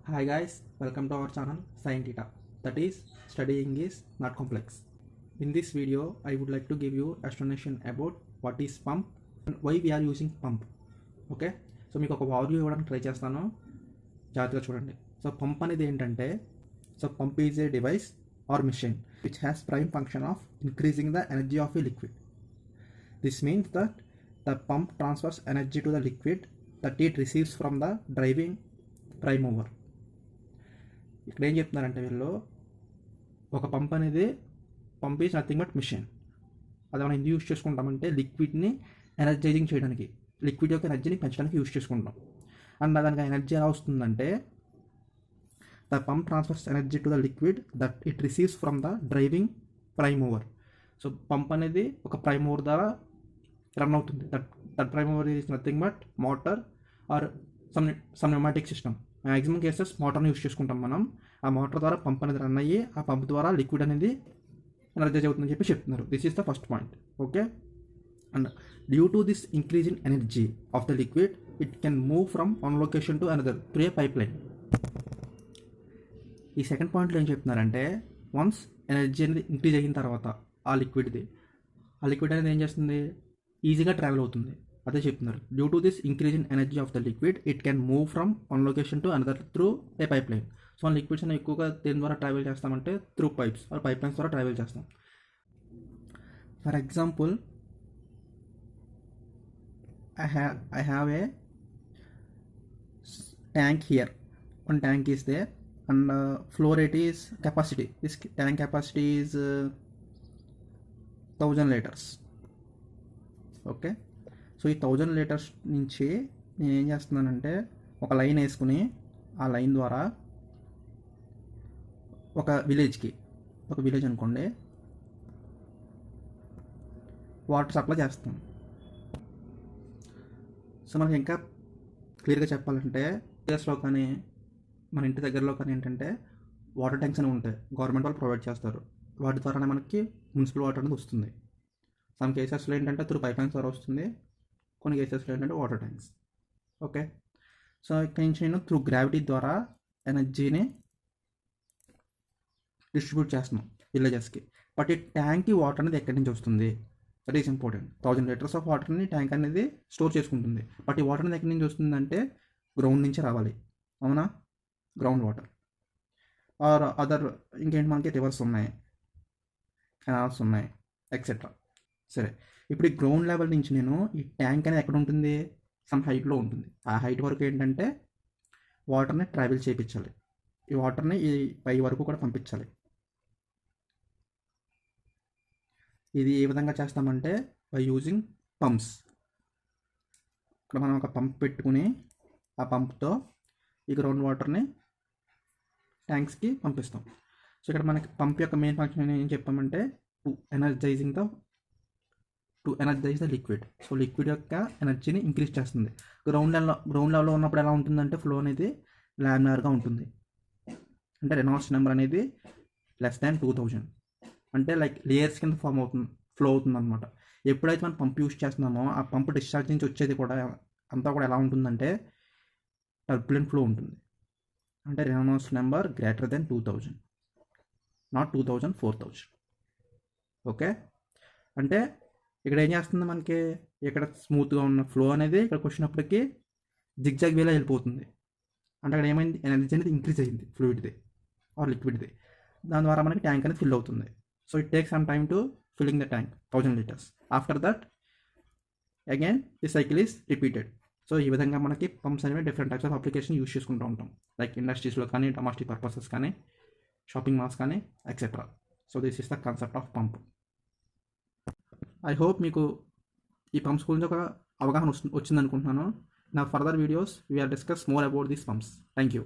Hi guys, welcome to our channel Scientita. That is, studying is not complex. In this video, I would like to give you explanation about what is pump and why we are using pump. Okay? So మీకు ఒక value ఇవ్వడానికి try చేస్తాను, జాగ్రత్తగా చూడండి. So pump అనేది ఏంటంటే, pump is a device or machine which has prime function of increasing the energy of a liquid. This means that the pump transfers energy to the liquid that it receives from the driving prime mover. ఇక్కడ ఏం చెప్తున్నారంటే వీళ్ళు, ఒక pump అనేది pump is nothing but machine. అది మనం ఎందుకు use చేసుకుంటామంటే లిక్విడ్ని ఎనర్జైజింగ్ చేయడానికి, లిక్విడ్ యొక్క ఎనర్జీని పెంచడానికి యూజ్ చేసుకుంటాం. అండ్ దానికి ఎనర్జీ ఎలా వస్తుందంటే, the pump transfers energy to the liquid that it receives from the driving prime mover. So pump అనేది ఒక ప్రైమ్ మూవర్ ద్వారా రన్ అవుతుంది. That prime mover is nothing but motor or some pneumatic system. Maximum cases మోటార్ని use చేసుకుంటాం మనం. ఆ motor ద్వారా pump అనేది రన్ అయ్యి ఆ పంప్ ద్వారా లిక్విడ్ అనేది ఎనర్జైజ్ అవుతుందని చెప్పి చెప్తున్నారు. This is the first point. Okay, and due to this increase in energy of the liquid it can move from one location to another through a pipe line. ఈ second పాయింట్లో ఏం చెప్తున్నారంటే, once energy అనేది increase అయిన తర్వాత ఆ liquid అనేది ఏం చేస్తుంది, ఈజీగా ట్రావెల్ అవుతుంది. అదే చెప్తున్నారు. Due to this increase in energy of the liquid it can move from one location to another through a pipe line. So మన లిక్విడ్స్ అనేవి ఎక్కువగా దేని ద్వారా ట్రావెల్ చేస్తామంటే through pipes or pipe lines ద్వారా ట్రావెల్ చేస్తాం. For example, I have a tank here. One tank is there and flow rate is capacity. This tank capacity is 1000 liters. Okay, so ఈ 1000 litres నుంచి నేను ఏం చేస్తున్నానంటే, ఒక line వేసుకుని ఆ లైన్ ద్వారా ఒక విలేజ్ అనుకోండి వాటర్ సప్లై చేస్తాం. సో మనకి ఇంకా క్లియర్గా చెప్పాలంటే, విలేజ్లో కానీ మన ఇంటి దగ్గరలో కానీ ఏంటంటే వాటర్ ట్యాంక్స్ అనేవి ఉంటాయి, గవర్నమెంట్ వాళ్ళు ప్రొవైడ్ చేస్తారు. వాటి ద్వారానే మనకి మున్సిపల్ వాటర్ అనేది వస్తుంది. సమ్ కేసెస్లో ఏంటంటే త్రూ పైప్ లైన్స్ ద్వారా వస్తుంది, కొన్ని కేసెస్లో ఏంటంటే వాటర్ ట్యాంక్స్. ఓకే, సో ఇక్కడ నుంచి నేను త్రూ గ్రావిటీ ద్వారా ఎనర్జీని డిస్ట్రిబ్యూట్ చేస్తున్నాం విలేజెస్కి. బట్ ఈ ట్యాంక్కి వాటర్ అనేది ఎక్కడి నుంచి వస్తుంది, that is important. 1000 litres of వాటర్ని ట్యాంక్ అనేది స్టోర్ చేసుకుంటుంది. బట్ ఈ వాటర్ అనేది ఎక్కడి నుంచి వస్తుందంటే గ్రౌండ్ నుంచి రావాలి. అవునా, గ్రౌండ్ వాటర్ ఆర్ అదర్ ఇంకేంటి, మనకి రివర్స్ ఉన్నాయి, కెనాల్స్ ఉన్నాయి, ఎక్సెట్రా. సరే, ఇప్పుడు ఈ గ్రౌండ్ లెవెల్ నుంచి నేను ఈ ట్యాంక్ అనేది ఎక్కడ ఉంటుంది, సమ్ హైట్లో ఉంటుంది. ఆ హైట్ వరకు ఏంటంటే వాటర్ని ట్రావెల్ చేయించాలి, ఈ వాటర్ని ఈ పై వరకు కూడా పంపించాలి. ఇది ఏ విధంగా చేస్తామంటే బై యూజింగ్ పంప్స్. ఇక్కడ మనం ఒక పంప్ పెట్టుకుని ఆ పంప్తో ఈ గ్రౌండ్ వాటర్ని ట్యాంక్స్కి పంపిస్తాం. సో ఇక్కడ మనకి పంప్ యొక్క మెయిన్ ఫంక్షన్ ఏం చెప్పామంటే, to energise the liquid. So liquid యొక్క ఎనర్జీని ఇంక్రీజ్ చేస్తుంది. గ్రౌండ్ లెవెల్లో ఉన్నప్పుడు ఎలా ఉంటుందంటే ఫ్లో అనేది లామినార్గా ఉంటుంది. అంటే రెనాల్డ్స్ నెంబర్ అనేది లెస్ దాన్ 2000, అంటే లైక్ లేయర్స్ కింద ఫ్లో అవుతుంది అనమాట. ఎప్పుడైతే మనం పంప్ యూజ్ చేస్తున్నామో ఆ పంప్ డిశ్చార్జ్ నుంచి వచ్చేది కూడా అంతా కూడా ఎలా ఉంటుందంటే టర్బులెంట్ ఫ్లో ఉంటుంది. అంటే Reynolds number greater than 2000, not 2000, 4000. Okay, అంటే ఇక్కడ ఏం చేస్తుంది, మనకి ఇక్కడ స్మూత్గా ఉన్న ఫ్లో అనేది ఇక్కడికి వచ్చినప్పటికీ జిగ్జాగ్ వేలా వెళ్ళిపోతుంది. అంటే అక్కడ ఏమైంది, ఎనర్జీ అనేది ఇంక్రీజ్ అయ్యింది ఫ్లూయిడ్ది ఆర్ లిక్విడ్ది. దాని ద్వారా మనకి ట్యాంక్ అనేది ఫిల్ అవుతుంది. So it takes some time to filling the tank 1000 litres. After that again the cycle is repeated. So ఈ విధంగా మనకి పంప్స్ అనేవి different types of application use చేసుకుంటూ ఉంటాం, లైక్ ఇండస్ట్రీస్లో కానీ, డొమెస్టిక్ పర్పసెస్ కానీ, షాపింగ్ మాల్స్ కానీ, etcetera. So this is the concept of pump. I hope మీకు ఈ పంప్స్ గురించి ఒక అవగాహన వచ్చిందనుకుంటున్నాను. నా further videos we are discuss more about these pumps. Thank you.